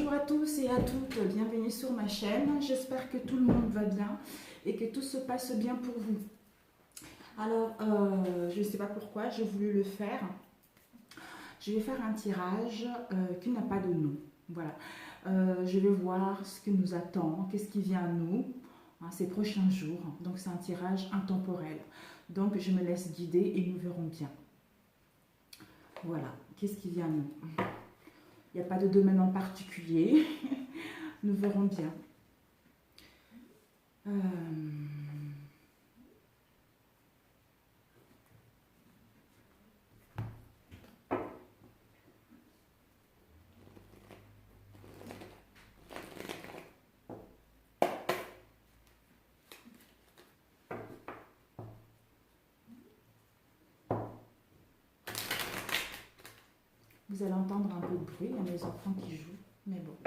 Bonjour à tous et à toutes, bienvenue sur ma chaîne. J'espère que tout le monde va bien et que tout se passe bien pour vous. Alors, je ne sais pas pourquoi, j'ai voulu le faire. Je vais faire un tirage qui n'a pas de nom. Voilà. Je vais voir ce qui nous attend, qu'est-ce qui vient à nous ces prochains jours. Donc, c'est un tirage intemporel. Donc, je me laisse guider et nous verrons bien. Voilà. Qu'est-ce qui vient à nous? Il n'y a pas de domaine en particulier. Nous verrons bien. Vous allez entendre un peu de bruit, il y a mes enfants qui jouent, mais bon.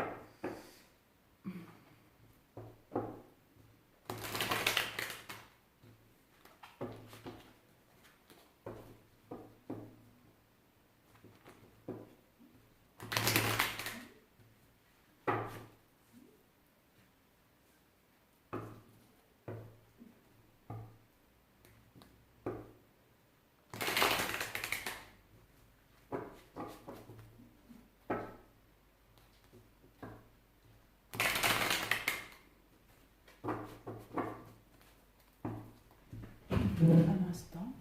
Un instant.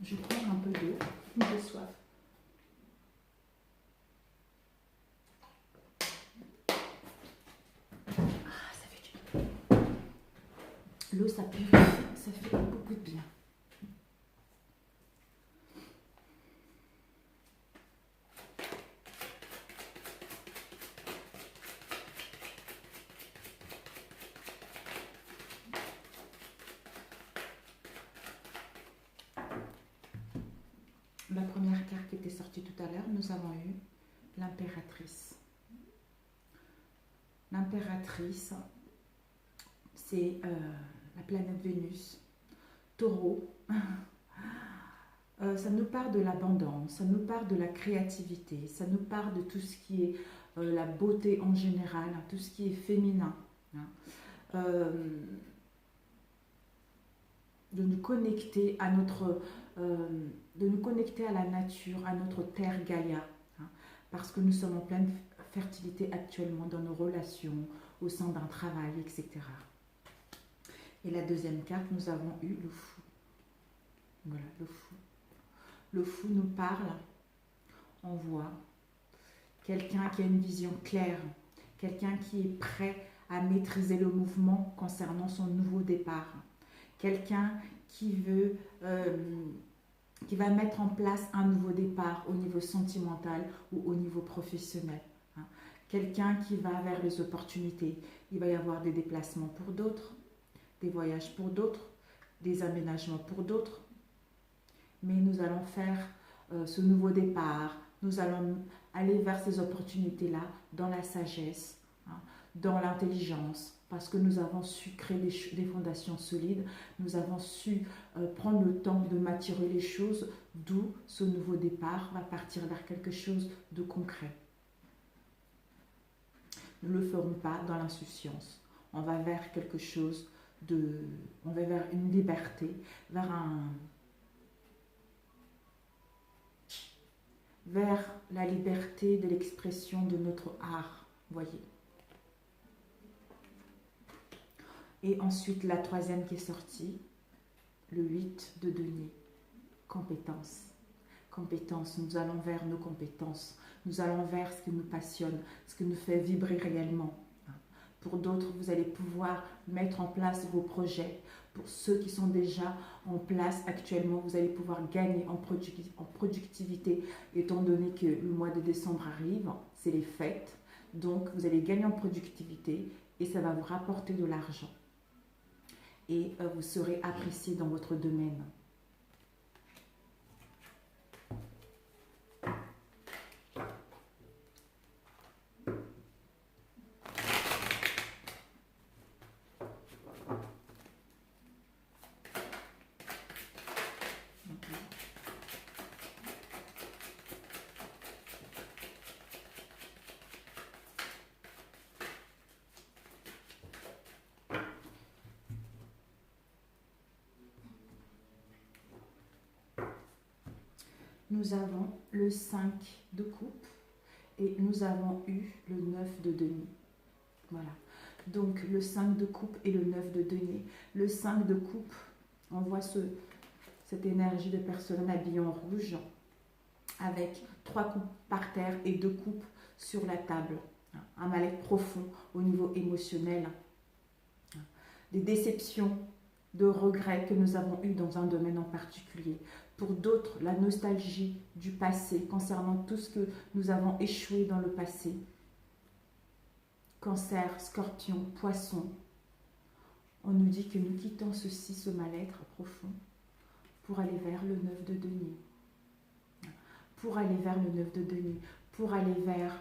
Je prends un peu d'eau, j'ai soif. Ah, ça fait du bien. L'eau, ça purifie, ça fait beaucoup de bien. La première carte qui était sortie tout à l'heure, nous avons eu l'impératrice. L'impératrice, c'est la planète Vénus, Taureau. Ça nous parle de l'abondance, ça nous parle de la créativité, ça nous parle de tout ce qui est la beauté en général, tout ce qui est féminin. De nous connecter à de nous connecter à la nature, à notre terre Gaïa, parce que nous sommes en pleine fertilité actuellement dans nos relations, au sein d'un travail, etc. Et la deuxième carte, nous avons eu le fou. Voilà, le fou. Le fou nous parle, on voit quelqu'un qui a une vision claire, quelqu'un qui est prêt à maîtriser le mouvement concernant son nouveau départ. Quelqu'un qui veut, qui va mettre en place un nouveau départ au niveau sentimental ou au niveau professionnel. Quelqu'un qui va vers les opportunités. Il va y avoir des déplacements pour d'autres, des voyages pour d'autres, des aménagements pour d'autres. Mais nous allons faire ce nouveau départ. Nous allons aller vers ces opportunités-là dans la sagesse, dans l'intelligence, parce que nous avons su créer des fondations solides, nous avons su prendre le temps de maturer les choses, d'où ce nouveau départ va partir vers quelque chose de concret. Nous ne le ferons pas dans l'insouciance, on va vers quelque chose on va vers une liberté, vers la liberté de l'expression de notre art, voyez. Et ensuite, la troisième qui est sortie, le 8 de denier, compétences. Compétences, nous allons vers nos compétences, nous allons vers ce qui nous passionne, ce qui nous fait vibrer réellement. Pour d'autres, vous allez pouvoir mettre en place vos projets. Pour ceux qui sont déjà en place actuellement, vous allez pouvoir gagner en productivité, étant donné que le mois de décembre arrive, c'est les fêtes. Donc, vous allez gagner en productivité et ça va vous rapporter de l'argent. Et vous serez apprécié dans votre domaine. nous avons le 5 de coupe et nous avons eu le 9 de denier. Voilà. Donc le 5 de coupe et le 9 de denier. Le 5 de coupe, on voit cette énergie de personne habillée en rouge avec 3 coupes par terre et 2 coupes sur la table. Un mal-être profond au niveau émotionnel. Des déceptions, de regrets que nous avons eus dans un domaine en particulier. Pour d'autres, la nostalgie du passé concernant tout ce que nous avons échoué dans le passé. Cancer, Scorpion, Poisson. On nous dit que nous quittons ce mal-être profond pour aller vers le 9 de denier. Pour aller vers le 9 de denier, pour aller vers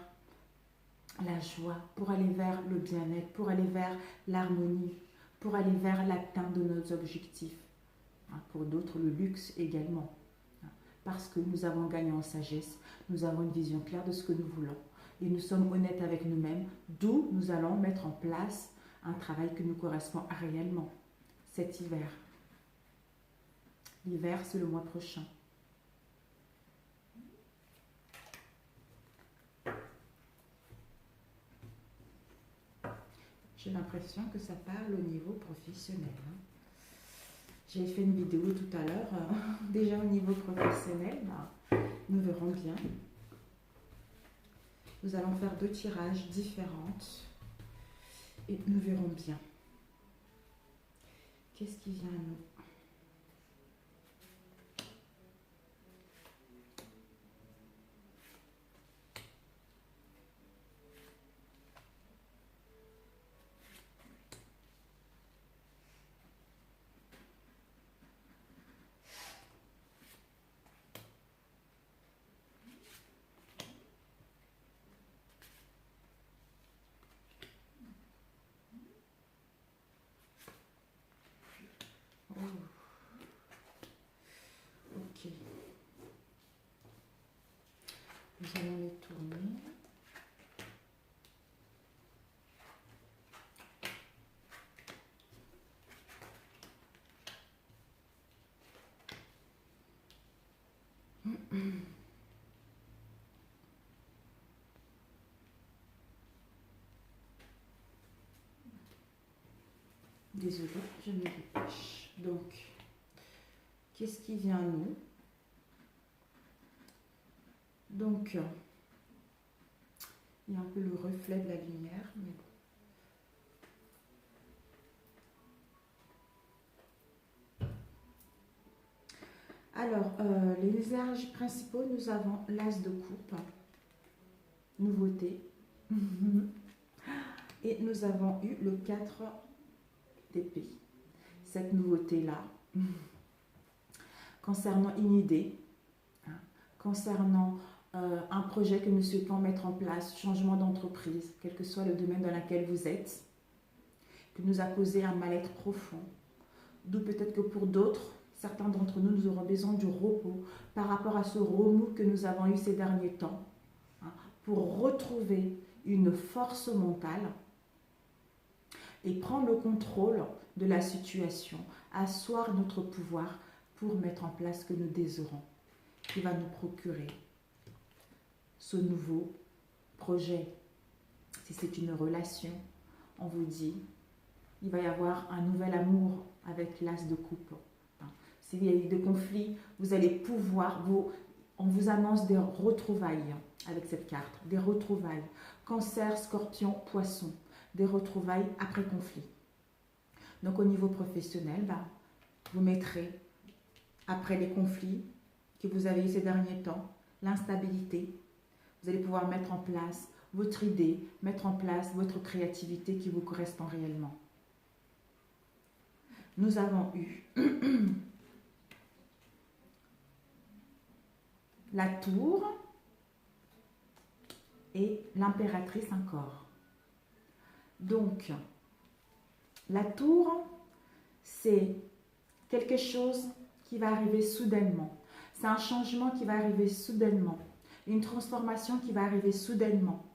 la joie, pour aller vers le bien-être, pour aller vers l'harmonie, pour aller vers l'atteinte de nos objectifs. Pour d'autres, le luxe également. Parce que nous avons gagné en sagesse, nous avons une vision claire de ce que nous voulons. Et nous sommes honnêtes avec nous-mêmes, d'où nous allons mettre en place un travail qui nous correspond réellement cet hiver. L'hiver, c'est le mois prochain. J'ai l'impression que ça parle au niveau professionnel. J'ai fait une vidéo tout à l'heure, déjà au niveau professionnel, nous verrons bien. Nous allons faire 2 tirages différents et nous verrons bien. Qu'est-ce qui vient à nous? Ok. Nous allons les tourner. Désolée, je me dépêche. Donc, qu'est-ce qui vient à nous? Donc, il y a un peu le reflet de la lumière, mais bon. Alors, les énergies principaux, nous avons l'as de coupe, nouveauté, et nous avons eu le 4 d'épée. Cette nouveauté-là, concernant une idée, concernant un projet que nous souhaitons mettre en place, changement d'entreprise, quel que soit le domaine dans lequel vous êtes, qui nous a causé un mal-être profond, d'où peut-être que pour d'autres, certains d'entre nous, nous aurons besoin du repos par rapport à ce remous que nous avons eu ces derniers temps, pour retrouver une force mentale et prendre le contrôle de la situation, asseoir notre pouvoir pour mettre en place ce que nous désirons, qui va nous procurer ce nouveau projet. Si c'est une relation, on vous dit, il va y avoir un nouvel amour avec l'as de coupe. S'il y a eu des conflits, vous allez pouvoir, on vous annonce des retrouvailles avec cette carte, des retrouvailles. Cancer, Scorpion, Poisson, des retrouvailles après conflit. Donc au niveau professionnel, vous mettrez, après les conflits que vous avez eu ces derniers temps, l'instabilité, vous allez pouvoir mettre en place votre idée, mettre en place votre créativité qui vous correspond réellement. Nous avons eu la tour et l'impératrice encore. Donc, la tour, c'est quelque chose qui va arriver soudainement. C'est un changement qui va arriver soudainement. Une transformation qui va arriver soudainement.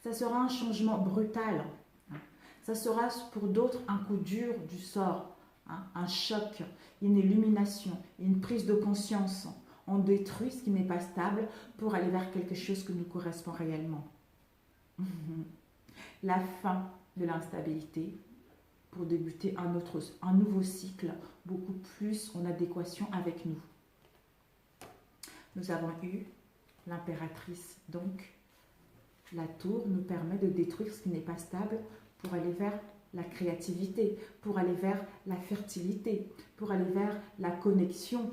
Ça sera un changement brutal. Ça sera pour d'autres un coup dur du sort, un choc, une illumination, une prise de conscience. On détruit ce qui n'est pas stable pour aller vers quelque chose qui nous correspond réellement. La fin de l'instabilité pour débuter un nouveau cycle beaucoup plus en adéquation avec nous. Nous avons eu l'impératrice, donc la tour nous permet de détruire ce qui n'est pas stable pour aller vers la créativité, pour aller vers la fertilité, pour aller vers la connexion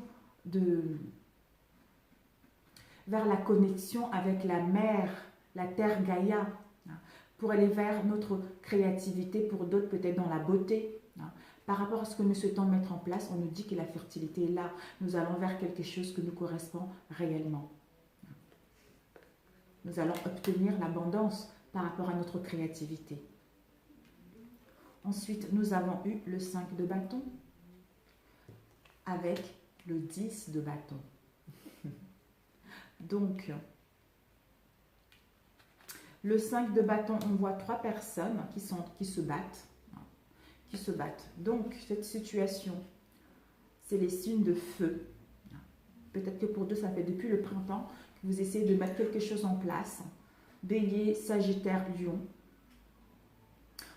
vers la connexion avec la mer, la terre Gaïa, pour aller vers notre créativité, pour d'autres peut-être dans la beauté. Par rapport à ce que nous souhaitons mettre en place, on nous dit que la fertilité est là. Nous allons vers quelque chose qui nous correspond réellement. Nous allons obtenir l'abondance par rapport à notre créativité. Ensuite, nous avons eu le 5 de bâton avec le 10 de bâton. Donc, le 5 de bâton, on voit 3 personnes qui se battent. Donc, cette situation, c'est les signes de feu. Peut-être que pour deux, ça fait depuis le printemps que vous essayez de mettre quelque chose en place. Bélier, Sagittaire, Lion,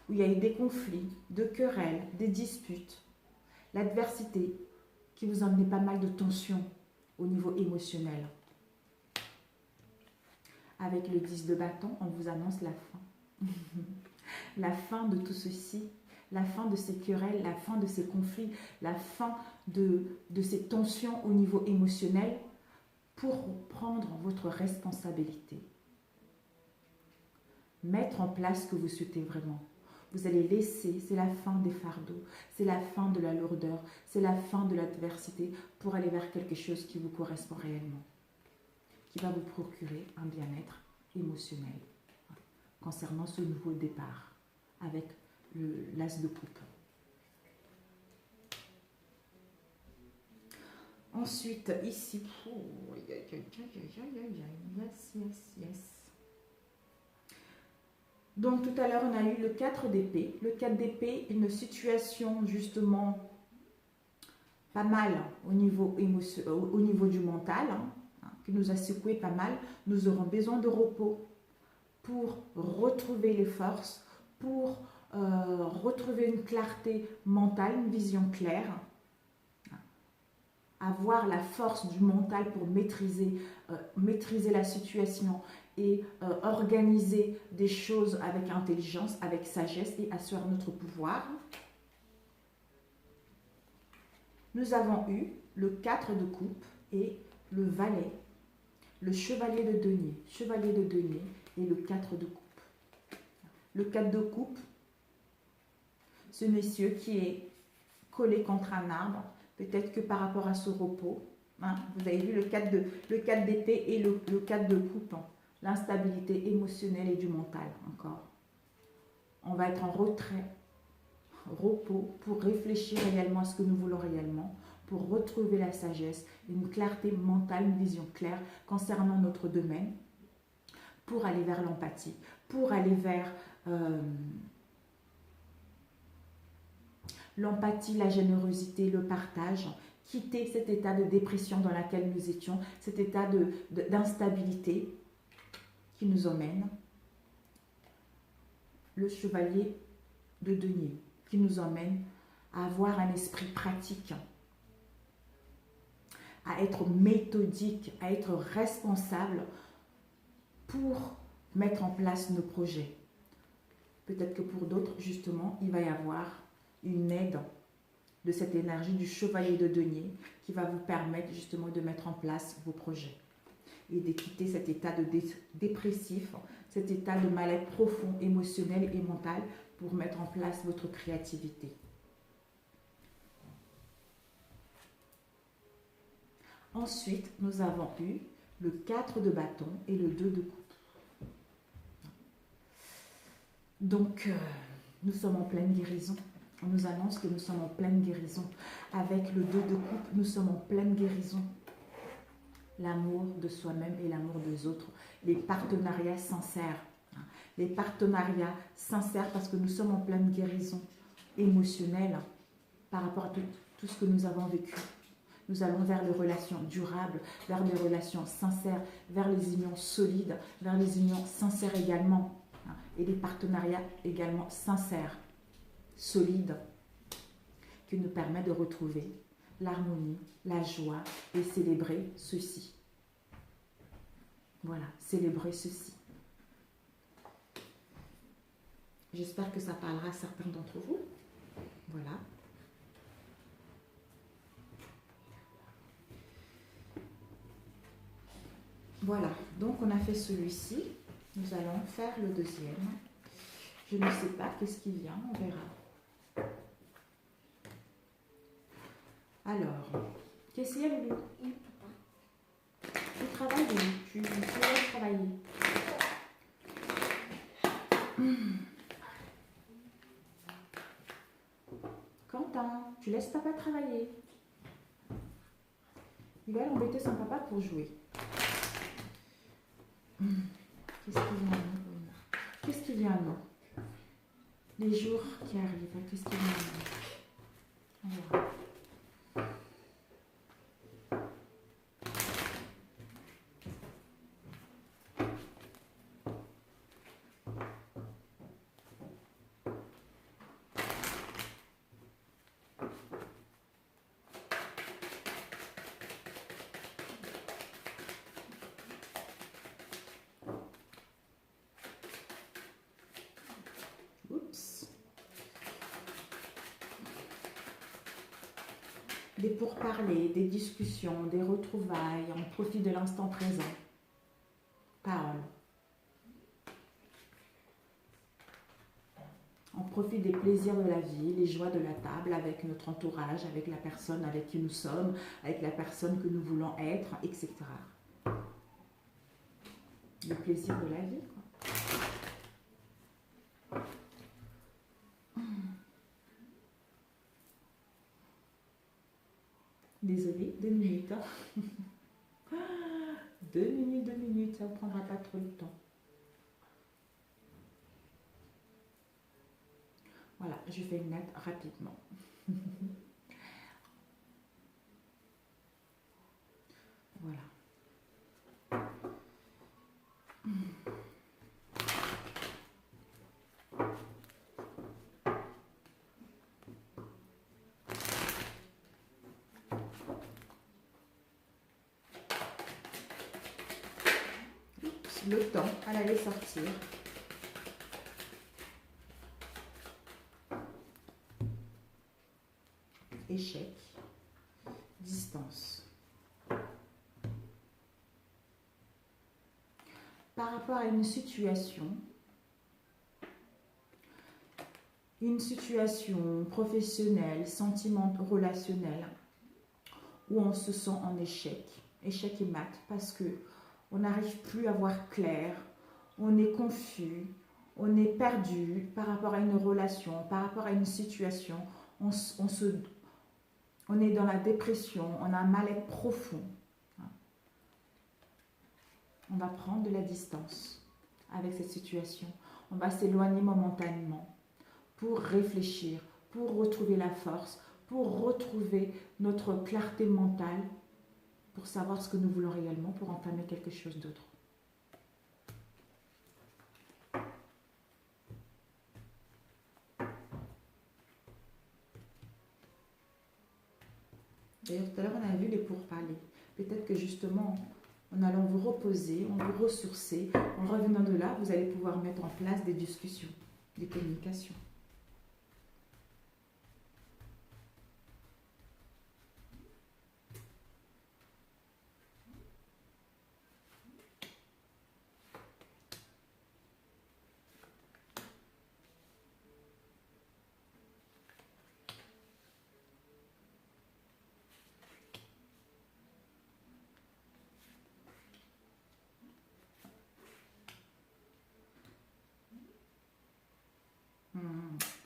où il y a eu des conflits, de querelles, des disputes, l'adversité qui vous a amené pas mal de tensions au niveau émotionnel. Avec le 10 de bâton, on vous annonce la fin. La fin de tout ceci, la fin de ces querelles, la fin de ces conflits, la fin de ces tensions au niveau émotionnel pour prendre votre responsabilité. Mettre en place ce que vous souhaitez vraiment. Vous allez laisser, c'est la fin des fardeaux, c'est la fin de la lourdeur, c'est la fin de l'adversité pour aller vers quelque chose qui vous correspond réellement, qui va vous procurer un bien-être émotionnel concernant ce nouveau départ avec l'as de coupe. Ensuite, ici, yes. Donc tout à l'heure, on a eu le 4 d'épée. Le 4 d'épée, une situation justement pas mal au niveau du mental, qui nous a secoué pas mal. Nous aurons besoin de repos pour retrouver les forces, pour retrouver une clarté mentale, une vision claire, avoir la force du mental pour maîtriser la situation et organiser des choses avec intelligence, avec sagesse et assurer notre pouvoir. Nous avons eu le 4 de coupe et le valet, le chevalier de denier et le 4 de coupe. Le 4 de coupe, ce monsieur qui est collé contre un arbre, peut-être que par rapport à ce repos, vous avez vu le 4 d'épée et le 4 de coupe, l'instabilité émotionnelle et du mental encore. On va être en retrait, repos, pour réfléchir réellement à ce que nous voulons réellement, pour retrouver la sagesse, une clarté mentale, une vision claire concernant notre domaine, pour aller vers l'empathie, pour aller vers l'empathie, la générosité, le partage, quitter cet état de dépression dans lequel nous étions, cet état d'instabilité qui nous emmène. Le chevalier de denier qui nous emmène à avoir un esprit pratique, à être méthodique, à être responsable pour mettre en place nos projets. Peut-être que pour d'autres, justement, il va y avoir une aide de cette énergie du chevalier de denier qui va vous permettre justement de mettre en place vos projets et de quitter cet état de dépressif, cet état de mal-être profond, émotionnel et mental pour mettre en place votre créativité. Ensuite, nous avons eu le 4 de bâton et le 2 de coupe. Donc, nous sommes en pleine guérison. On nous annonce que nous sommes en pleine guérison. Avec le 2 de coupe, nous sommes en pleine guérison. L'amour de soi-même et l'amour des autres. Les partenariats sincères. Les partenariats sincères parce que nous sommes en pleine guérison émotionnelle par rapport à tout ce que nous avons vécu. Nous allons vers les relations durables, vers des relations sincères, vers les unions solides, vers les unions sincères également, hein, et des partenariats également sincères, solides, qui nous permettent de retrouver l'harmonie, la joie et célébrer ceci. Voilà, célébrer ceci. J'espère que ça parlera à certains d'entre vous. Voilà. Voilà, donc on a fait celui-ci. Nous allons faire le deuxième. Je ne sais pas qu'est-ce qui vient, on verra. Alors, qu'est-ce qu'il y a, Loulou? Tu travailles, Loulou. Tu laisses travailler. Quentin, tu laisses papa travailler. Il va aller embêter son papa pour jouer. Qu'est-ce qui vient à nous? Qu'est-ce qui vient à nous? Les jours qui arrivent, qu'est-ce qui vient à nous? On verra. Oups. Des pourparlers, des discussions, des retrouvailles, on profite de l'instant présent. Parole. On profite des plaisirs de la vie, les joies de la table avec notre entourage, avec la personne avec qui nous sommes, avec la personne que nous voulons être, etc. Le plaisir de la vie, quoi. Désolée, 2 minutes. Hein. 2 minutes, ça ne prendra pas trop de temps. Voilà, je fais une note rapidement. Voilà. Oups, le temps, elle allait sortir. Échec, distance. Par rapport à une situation professionnelle, sentimentale, relationnelle, où on se sent en échec et mat, parce que on n'arrive plus à voir clair, on est confus, on est perdu par rapport à une relation, par rapport à une situation, on est dans la dépression, on a un mal-être profond. On va prendre de la distance avec cette situation. On va s'éloigner momentanément pour réfléchir, pour retrouver la force, pour retrouver notre clarté mentale, pour savoir ce que nous voulons réellement, pour entamer quelque chose d'autre. D'ailleurs, tout à l'heure, on a vu les pourparlers. Peut-être que justement, en allant vous reposer, en vous ressourcer, en revenant de là, vous allez pouvoir mettre en place des discussions, des communications.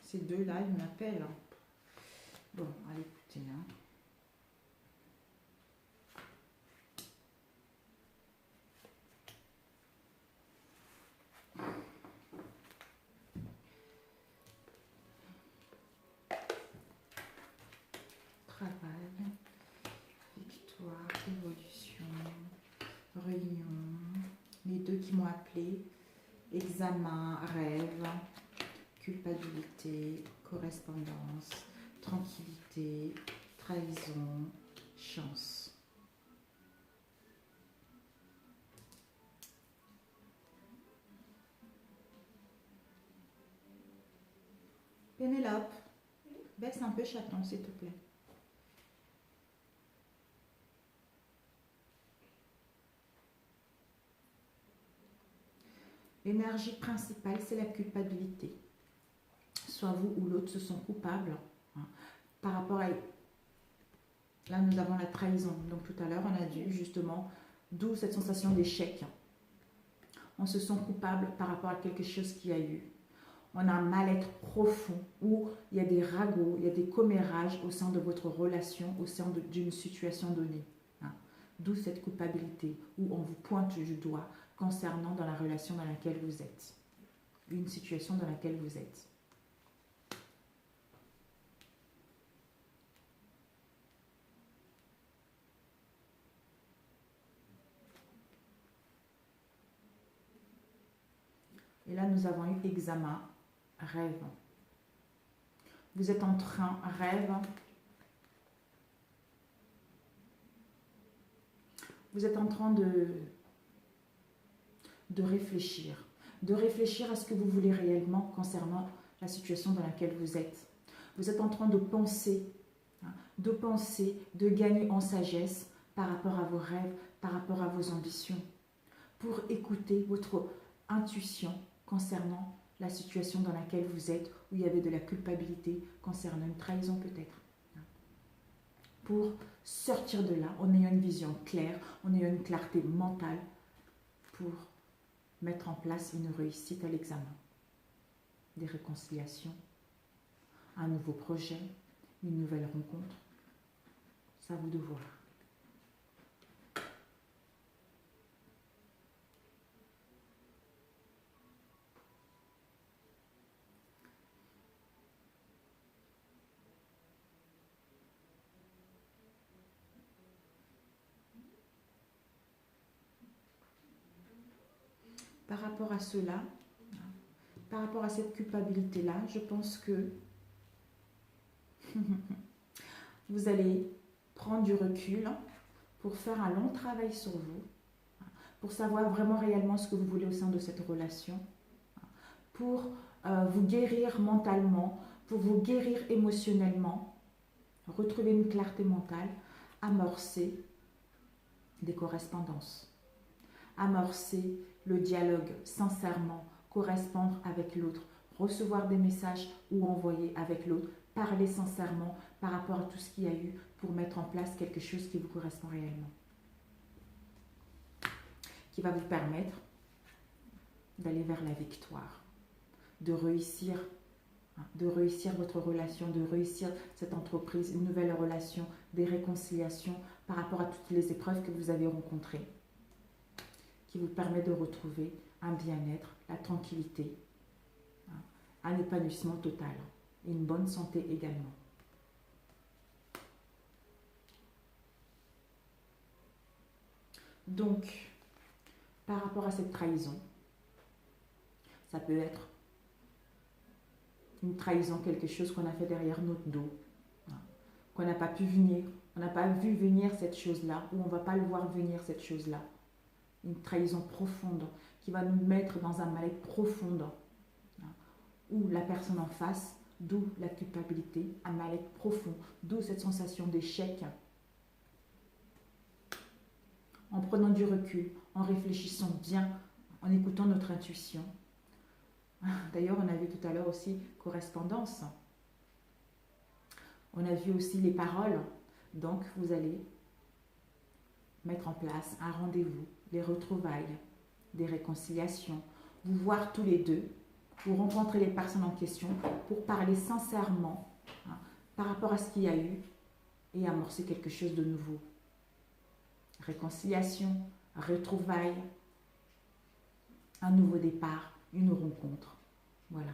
Ces deux-là, ils m'appellent. Bon, allez, écoutez. Hein. Travail, réunion, les deux qui m'ont appelé, examen, rêve, culpabilité, correspondance, tranquillité, trahison, chance. Pénélope, baisse un peu chaton, s'il te plaît. L'énergie principale, c'est la culpabilité. Soit vous ou l'autre se sont coupables par rapport à... Là, nous avons la trahison. Donc tout à l'heure, on a dit justement, d'où cette sensation d'échec. On se sent coupable par rapport à quelque chose qu'il y a eu. On a un mal-être profond où il y a des ragots, il y a des commérages au sein de votre relation, au sein d'une situation donnée. D'où cette culpabilité où on vous pointe du doigt concernant dans la relation dans laquelle vous êtes. Une situation dans laquelle vous êtes. Et là, nous avons eu examen, rêve. Vous êtes en train, rêve. Vous êtes en train de réfléchir. De réfléchir à ce que vous voulez réellement concernant la situation dans laquelle vous êtes. Vous êtes en train de penser, de gagner en sagesse par rapport à vos rêves, par rapport à vos ambitions. Pour écouter votre intuition concernant la situation dans laquelle vous êtes, où il y avait de la culpabilité concernant une trahison peut-être. Pour sortir de là en ayant une vision claire, en ayant une clarté mentale pour mettre en place une réussite à l'examen. Des réconciliations, un nouveau projet, une nouvelle rencontre. C'est à vous de voir. Par rapport à cela, par rapport à cette culpabilité-là, je pense que vous allez prendre du recul pour faire un long travail sur vous, pour savoir vraiment réellement ce que vous voulez au sein de cette relation, pour vous guérir mentalement, pour vous guérir émotionnellement, retrouver une clarté mentale, amorcer des correspondances, amorcer le dialogue sincèrement, correspondre avec l'autre, recevoir des messages ou envoyer avec l'autre, parler sincèrement par rapport à tout ce qu'il y a eu pour mettre en place quelque chose qui vous correspond réellement. Qui va vous permettre d'aller vers la victoire, de réussir votre relation, de réussir cette entreprise, une nouvelle relation, des réconciliations par rapport à toutes les épreuves que vous avez rencontrées, qui vous permet de retrouver un bien-être, la tranquillité, un épanouissement total et une bonne santé également. Donc, par rapport à cette trahison, ça peut être une trahison, quelque chose qu'on a fait derrière notre dos, qu'on n'a pas pu venir, on n'a pas vu venir cette chose-là, ou on ne va pas le voir venir cette chose-là. Une trahison profonde qui va nous mettre dans un mal-être profond, où la personne en face, d'où la culpabilité, un mal-être profond, d'où cette sensation d'échec. En prenant du recul, en réfléchissant bien, en écoutant notre intuition. D'ailleurs, on a vu tout à l'heure aussi correspondance. On a vu aussi les paroles. Donc, vous allez mettre en place un rendez-vous, des retrouvailles, des réconciliations, vous voir tous les deux, vous rencontrer les personnes en question pour parler sincèrement par rapport à ce qu'il y a eu et amorcer quelque chose de nouveau. Réconciliation, retrouvailles, un nouveau départ, une rencontre. Voilà.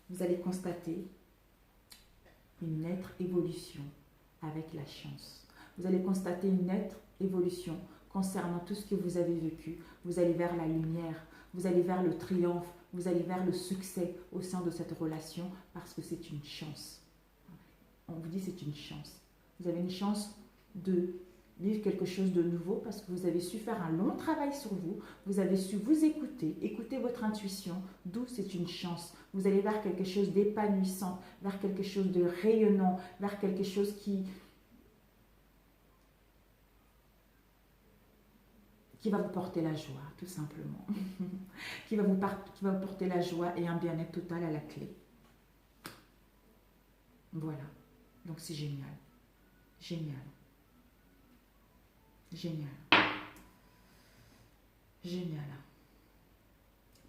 Vous allez constater une nette évolution avec la chance. Vous allez constater une nette évolution concernant tout ce que vous avez vécu. Vous allez vers la lumière, vous allez vers le triomphe, vous allez vers le succès au sein de cette relation parce que c'est une chance. On vous dit c'est une chance. Vous avez une chance de vivre quelque chose de nouveau parce que vous avez su faire un long travail sur vous, vous avez su vous écouter, écouter votre intuition, d'où c'est une chance. Vous allez vers quelque chose d'épanouissant, vers quelque chose de rayonnant, vers quelque chose qui va vous porter la joie, tout simplement. qui va vous porter la joie et un bien-être total à la clé. Voilà. Donc c'est génial. Génial. Génial. Génial.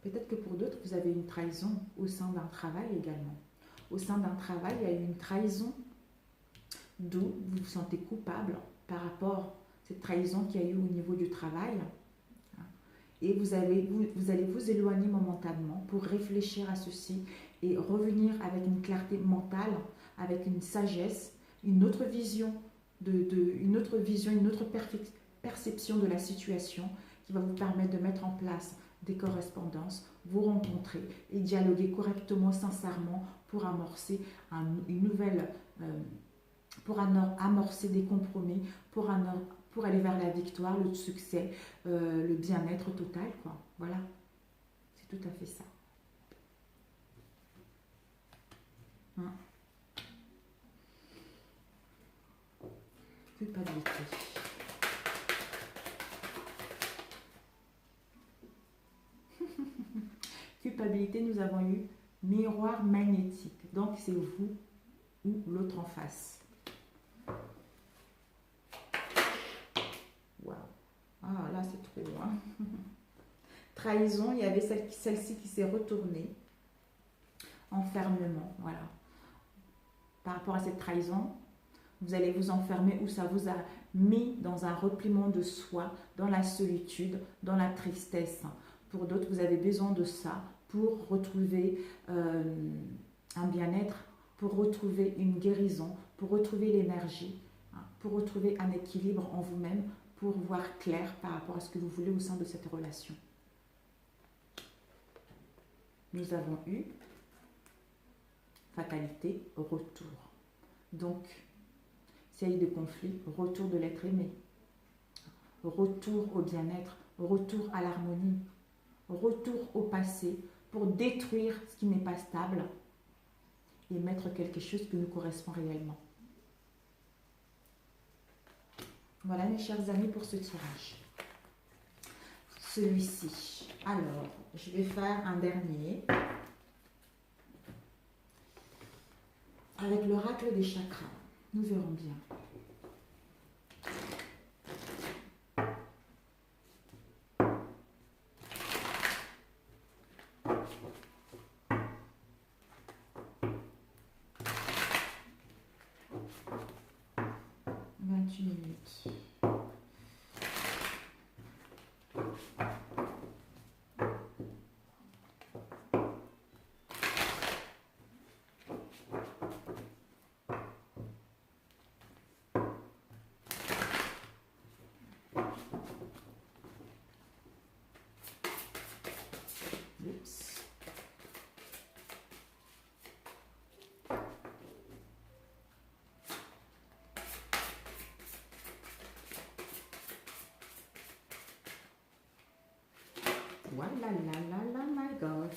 Peut-être que pour d'autres, vous avez une trahison au sein d'un travail également. Au sein d'un travail, il y a eu une trahison d'où vous vous sentez coupable par rapport à cette trahison qu'il y a eu au niveau du travail. Et vous allez vous éloigner momentanément pour réfléchir à ceci et revenir avec une clarté mentale, avec une sagesse, une autre vision, une autre perception de la situation qui va vous permettre de mettre en place des correspondances, vous rencontrer et dialoguer correctement, sincèrement pour amorcer une nouvelle, pour amorcer des compromis, pour aller vers la victoire, le succès, le bien-être total, quoi. Voilà, c'est tout à fait ça. Hein? Culpabilité. Culpabilité, nous avons eu miroir magnétique. Donc, c'est vous ou l'autre en face. Waouh. Ah, là, c'est trop. Hein. Trahison, il y avait celle-ci qui s'est retournée. Enfermement, voilà. Par rapport à cette trahison, vous allez vous enfermer où ça vous a mis dans un repliement de soi, dans la solitude, dans la tristesse. Pour d'autres, vous avez besoin de ça pour retrouver un bien-être, pour retrouver une guérison, pour retrouver l'énergie, hein, pour retrouver un équilibre en vous-même, pour voir clair par rapport à ce que vous voulez au sein de cette relation. Nous avons eu fatalité, retour. Donc, s'il y a eu des conflits, retour de l'être aimé, retour au bien-être, retour à l'harmonie, retour au passé pour détruire ce qui n'est pas stable et mettre quelque chose qui nous correspond réellement. Voilà mes chers amis pour ce tirage. Celui-ci. Alors, je vais faire un dernier avec l'oracle des chakras. Nous verrons bien. Minutes. Oups. Voilà, la, my God.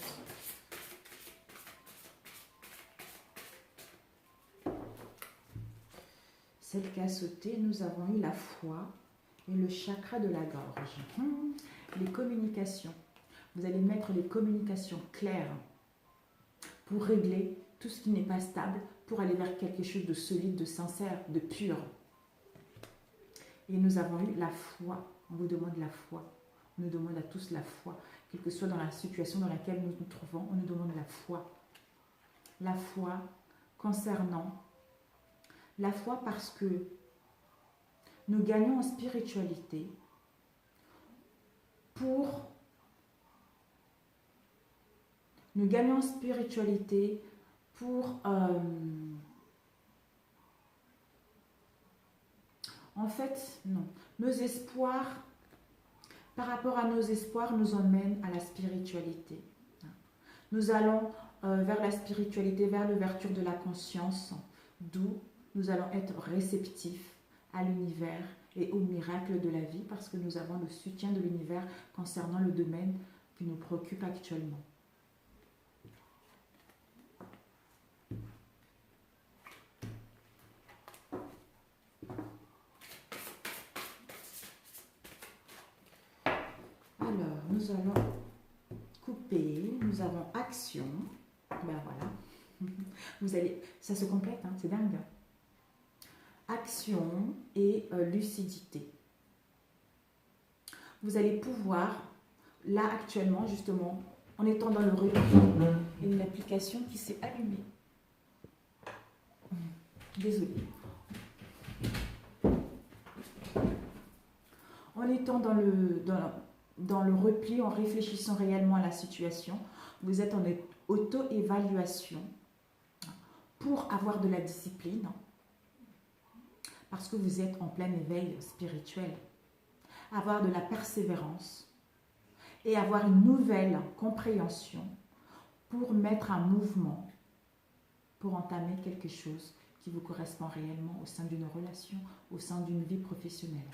Celle qui a sauté, nous avons eu la foi et le chakra de la gorge. Les communications. Vous allez mettre les communications claires pour régler tout ce qui n'est pas stable, pour aller vers quelque chose de solide, de sincère, de pur. Et nous avons eu la foi. On vous demande la foi. On nous demande à tous la foi. Quelle que soit dans la situation dans laquelle nous nous trouvons, on nous demande la foi. La foi concernant... La foi parce que nous gagnons en spiritualité pour... Nous gagnons en spiritualité pour... En fait, non. Nos espoirs, par rapport à nos espoirs, nous emmènent à la spiritualité. Nous allons vers la spiritualité, vers l'ouverture de la conscience, d'où nous allons être réceptifs à l'univers et aux miracles de la vie parce que nous avons le soutien de l'univers concernant le domaine qui nous préoccupe actuellement. Alors, nous allons couper, nous avons action, ben voilà, vous allez, ça se complète, hein, c'est dingue. Action et lucidité. Vous allez pouvoir, là actuellement justement, en étant dans le repos, il y a une application qui s'est allumée. Désolée. En étant dans le repli, en réfléchissant réellement à la situation, vous êtes en auto-évaluation pour avoir de la discipline, parce que vous êtes en plein éveil spirituel, avoir de la persévérance et avoir une nouvelle compréhension pour mettre un mouvement, pour entamer quelque chose qui vous correspond réellement au sein d'une relation, au sein d'une vie professionnelle.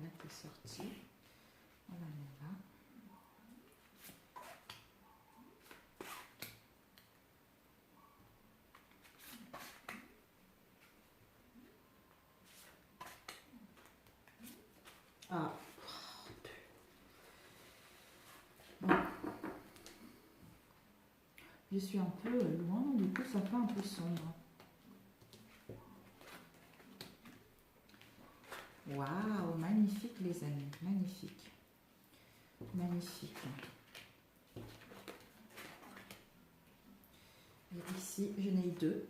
Là, qui est sorti. On la met là. Ah. Bon. Je suis un peu loin, du coup ça fait un peu sombre. Waouh, magnifique les amis, magnifique. Magnifique. Et ici, je n'ai eu deux.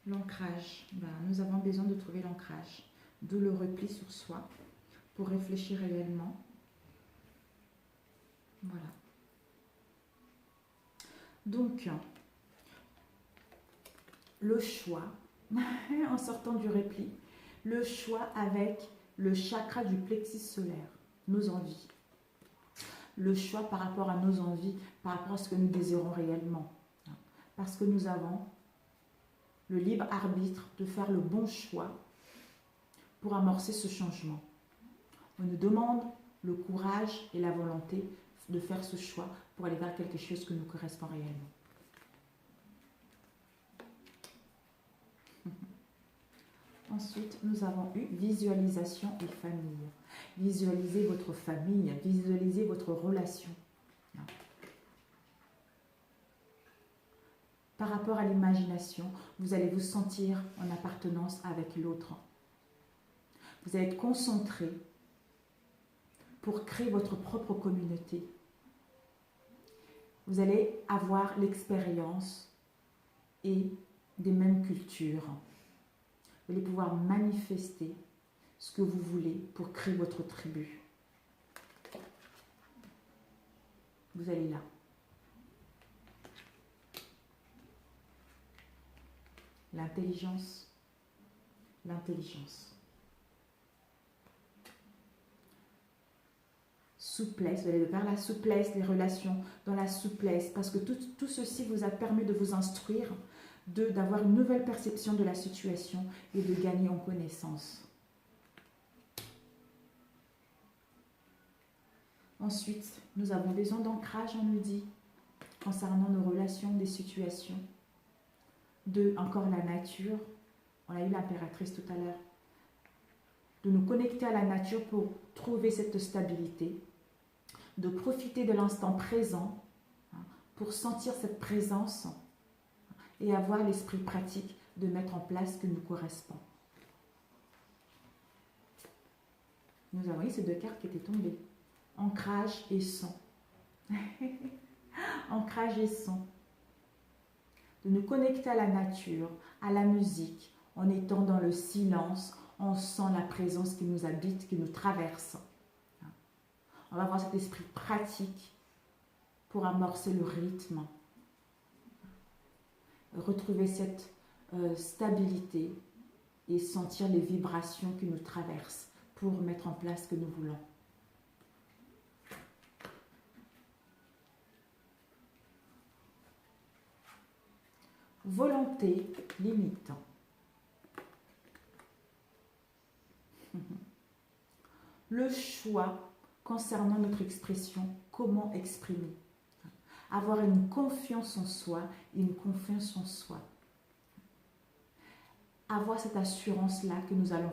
L'ancrage. Ben, nous avons besoin de trouver l'ancrage. D'où le repli sur soi pour réfléchir réellement. Voilà. Donc, le choix, en sortant du repli, le choix avec le chakra du plexus solaire, nos envies. Le choix par rapport à nos envies, par rapport à ce que nous désirons réellement. Parce que nous avons le libre arbitre de faire le bon choix pour amorcer ce changement. On nous demande le courage et la volonté de faire ce choix pour aller vers quelque chose qui nous correspond réellement. Ensuite, nous avons eu visualisation et famille. Visualisez votre famille, visualisez votre relation. Par rapport à l'imagination, vous allez vous sentir en appartenance avec l'autre. Vous allez être concentré pour créer votre propre communauté. Vous allez avoir l'expérience et des mêmes cultures. Vous allez pouvoir manifester ce que vous voulez pour créer votre tribu. Vous allez là. L'intelligence. L'intelligence. Souplesse, vous allez vers la souplesse, les relations dans la souplesse, parce que tout ceci vous a permis de vous instruire, d'avoir une nouvelle perception de la situation et de gagner en connaissance. Ensuite, nous avons besoin d'ancrage, on nous dit, concernant nos relations, des situations. Encore la nature. On a eu l'impératrice tout à l'heure. De nous connecter à la nature pour trouver cette stabilité. De profiter de l'instant présent pour sentir cette présence et avoir l'esprit pratique de mettre en place ce qui nous correspond. Nous avons eu ces 2 cartes qui étaient tombées. Ancrage et son. Ancrage et son. De nous connecter à la nature, à la musique, en étant dans le silence, on sent la présence qui nous habite, qui nous traverse. On va avoir cet esprit pratique pour amorcer le rythme. Retrouver cette stabilité et sentir les vibrations qui nous traversent pour mettre en place ce que nous voulons. Volonté limite. Le choix concernant notre expression, comment exprimer. Avoir une confiance en soi et une confiance en soi. Avoir cette assurance-là que nous allons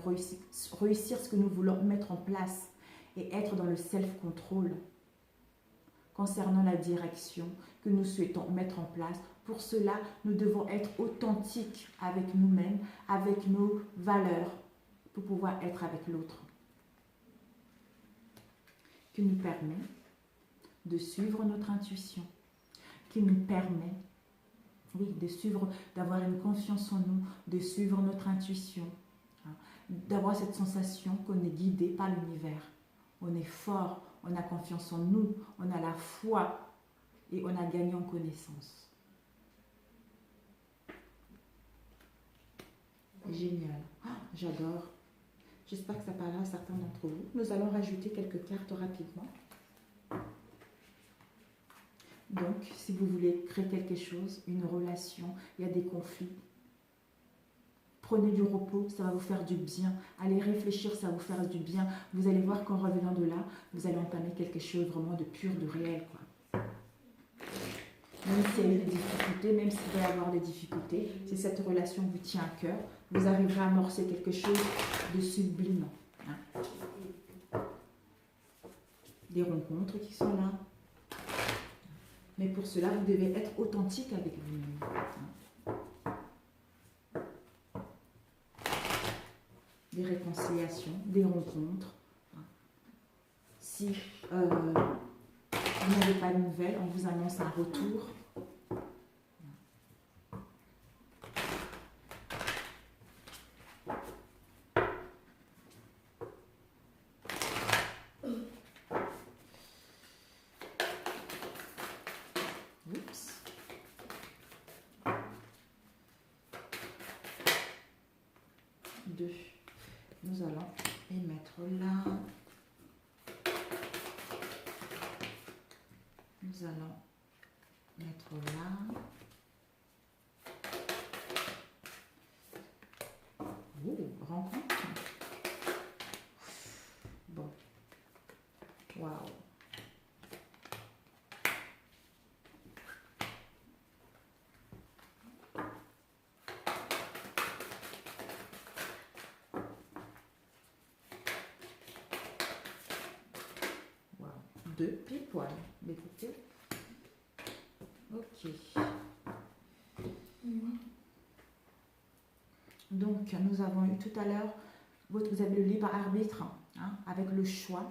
réussir ce que nous voulons mettre en place et être dans le self-control concernant la direction que nous souhaitons mettre en place. Pour cela, nous devons être authentiques avec nous-mêmes, avec nos valeurs, pour pouvoir être avec l'autre. Qui nous permet de suivre notre intuition, qui nous permet, oui, de suivre, d'avoir une confiance en nous, de suivre notre intuition, d'avoir cette sensation qu'on est guidé par l'univers. On est fort, on a confiance en nous, on a la foi et on a gagné en connaissance. Génial. J'adore. J'espère que ça parlera à certains d'entre vous. Nous allons rajouter quelques cartes rapidement. Donc, si vous voulez créer quelque chose, une relation, il y a des conflits, prenez du repos, ça va vous faire du bien. Allez réfléchir, ça va vous faire du bien. Vous allez voir qu'en revenant de là, vous allez entamer quelque chose vraiment de pur, de réel, quoi. Même s'il y a eu des difficultés, même s'il va y avoir des difficultés, si cette relation vous tient à cœur, vous arriverez à amorcer quelque chose de sublime. Des rencontres qui sont là. Mais pour cela, vous devez être authentique avec vous-même. Des réconciliations, des rencontres. Si vous n'avez pas de nouvelles, on vous annonce un retour. Oups. Deux. Nous allons les mettre là. Nous allons mettre là. Oh, rencontre. Bon. Waouh. Wow. Deux pile poil. Écoutez. Ok. Donc, nous avons eu tout à l'heure, vous avez le libre arbitre, hein, avec le choix.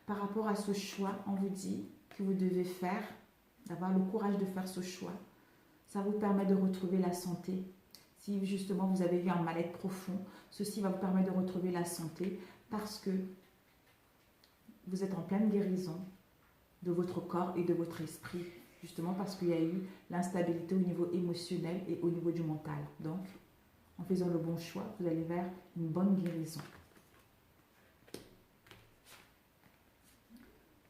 Par rapport à ce choix, on vous dit que vous devez faire, d'avoir le courage de faire ce choix. Ça vous permet de retrouver la santé. Si justement vous avez eu un mal-être profond, ceci va vous permettre de retrouver la santé parce que vous êtes en pleine guérison de votre corps et de votre esprit. Justement parce qu'il y a eu l'instabilité au niveau émotionnel et au niveau du mental. Donc, en faisant le bon choix, vous allez vers une bonne guérison.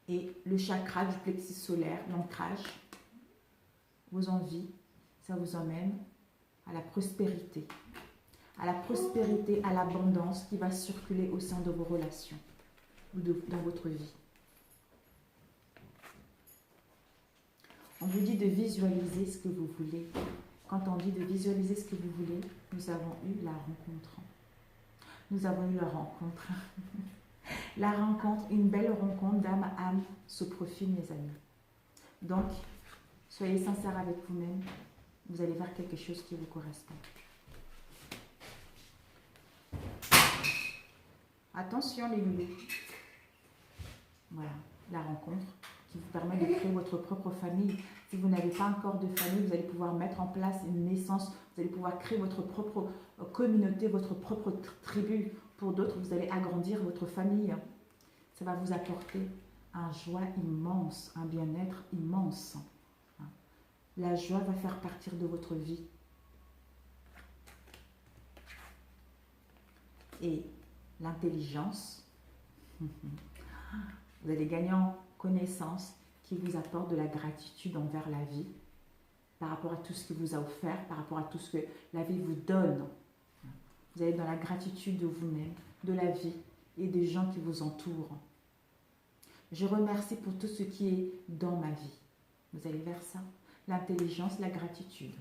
Et le chakra du plexus solaire, l'ancrage, vos envies, ça vous emmène à la prospérité. À la prospérité, à l'abondance qui va circuler au sein de vos relations ou dans votre vie. On vous dit de visualiser ce que vous voulez. Quand on dit de visualiser ce que vous voulez, nous avons eu la rencontre. Nous avons eu la rencontre. La rencontre, une belle rencontre d'âme à âme se profile, mes amis. Donc, soyez sincères avec vous-même. Vous allez vers quelque chose qui vous correspond. Attention les loulous. Voilà, la rencontre qui vous permet de créer votre propre famille. Si vous n'avez pas encore de famille, vous allez pouvoir mettre en place une naissance, vous allez pouvoir créer votre propre communauté, votre propre tribu. Pour d'autres, vous allez agrandir votre famille. Ça va vous apporter un joie immense, un bien-être immense. La joie va faire partir de votre vie. Et l'intelligence, vous allez gagner en connaissance qui vous apporte de la gratitude envers la vie, par rapport à tout ce qu'il vous a offert, par rapport à tout ce que la vie vous donne. Vous allez dans la gratitude de vous-même, de la vie et des gens qui vous entourent. Je remercie pour tout ce qui est dans ma vie. Vous allez vers ça. L'intelligence, la gratitude.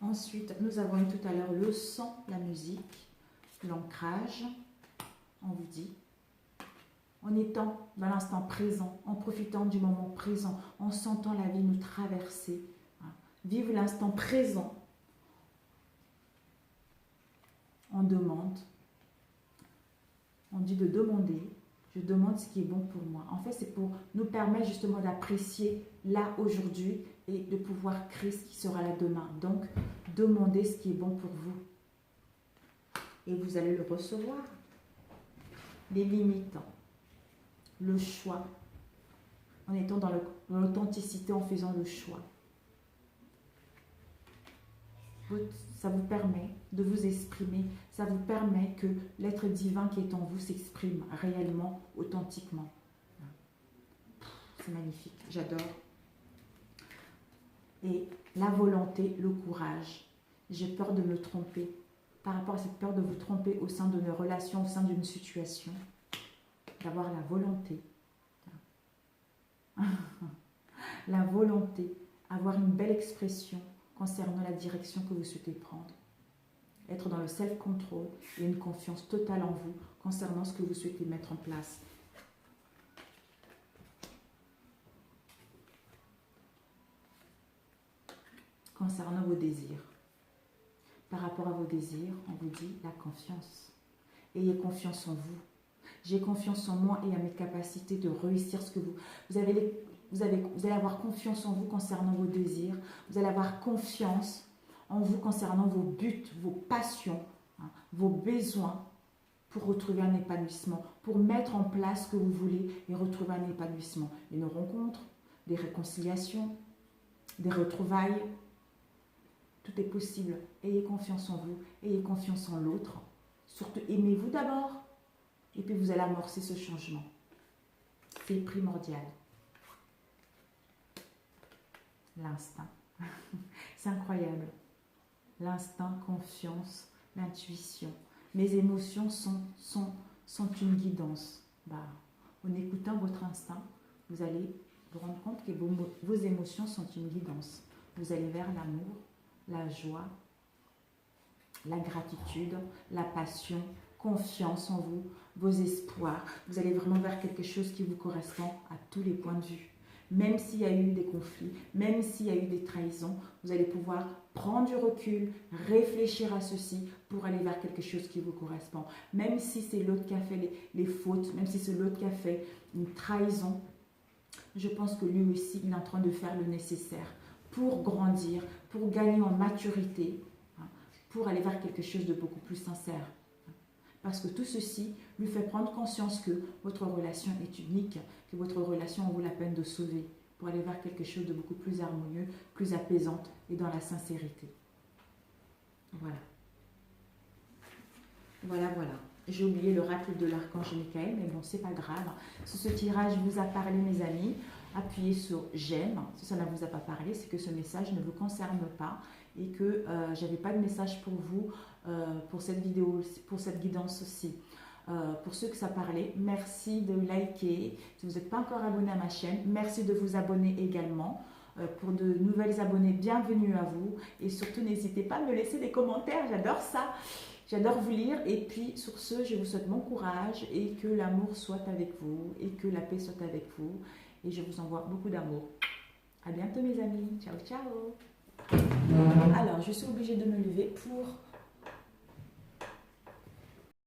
Ensuite, nous avons eu tout à l'heure le son, la musique, l'ancrage. On vous dit, en étant dans l'instant présent, en profitant du moment présent, en sentant la vie nous traverser. Vivre l'instant présent. On demande. On dit de demander. Je demande ce qui est bon pour moi. En fait, c'est pour nous permettre justement d'apprécier là, aujourd'hui, et de pouvoir créer ce qui sera là demain. Donc, demandez ce qui est bon pour vous. Et vous allez le recevoir. Les limites, le choix, en étant dans l'authenticité, en faisant le choix. Ça vous permet de vous exprimer, ça vous permet que l'être divin qui est en vous s'exprime réellement, authentiquement. C'est magnifique, j'adore. Et la volonté, le courage. J'ai peur de me tromper. Par rapport à cette peur de vous tromper au sein d'une relation, au sein d'une situation, d'avoir la volonté. La volonté, avoir une belle expression concernant la direction que vous souhaitez prendre. Être dans le self-control et une confiance totale en vous concernant ce que vous souhaitez mettre en place. Concernant vos désirs. Par rapport à vos désirs, on vous dit la confiance. Ayez confiance en vous. J'ai confiance en moi et à mes capacités de réussir ce que vous allez avoir confiance en vous concernant vos désirs. Vous allez avoir confiance en vous concernant vos buts, vos passions, vos besoins pour retrouver un épanouissement, pour mettre en place ce que vous voulez et retrouver un épanouissement. Une rencontre, des réconciliations, des retrouvailles. Tout est possible. Ayez confiance en vous, ayez confiance en l'autre. Surtout, aimez-vous d'abord. Et puis, vous allez amorcer ce changement. C'est primordial. L'instinct. C'est incroyable. L'instinct, confiance, l'intuition. Mes émotions sont une guidance. En écoutant votre instinct, vous allez vous rendre compte que vos émotions sont une guidance. Vous allez vers l'amour, la joie, la gratitude, la passion, confiance en vous, vos espoirs. Vous allez vraiment vers quelque chose qui vous correspond à tous les points de vue. Même s'il y a eu des conflits, même s'il y a eu des trahisons, vous allez pouvoir prendre du recul, réfléchir à ceci pour aller vers quelque chose qui vous correspond. Même si c'est l'autre qui a fait les fautes, même si c'est l'autre qui a fait une trahison, je pense que lui aussi, il est en train de faire le nécessaire pour grandir, pour gagner en maturité, pour aller vers quelque chose de beaucoup plus sincère. Parce que tout ceci lui fait prendre conscience que votre relation est unique, que votre relation en vaut la peine de sauver, pour aller vers quelque chose de beaucoup plus harmonieux, plus apaisante et dans la sincérité. Voilà. Voilà. J'ai oublié l'oracle de l'archange Michael, mais bon, c'est pas grave. Si ce tirage vous a parlé, mes amis, appuyez sur j'aime. Si ça ne vous a pas parlé, c'est que ce message ne vous concerne pas et que j'avais pas de message pour vous pour cette vidéo, pour cette guidance aussi. Pour ceux que ça parlait, merci de liker. Si vous n'êtes pas encore abonné à ma chaîne, merci de vous abonner également. Pour de nouvelles abonnés, bienvenue à vous. Et surtout, n'hésitez pas à me laisser des commentaires, j'adore ça. J'adore vous lire. Et puis, sur ce, je vous souhaite bon courage et que l'amour soit avec vous et que la paix soit avec vous. Et je vous envoie beaucoup d'amour. À bientôt, mes amis. Ciao, ciao. Alors, je suis obligée de me lever pour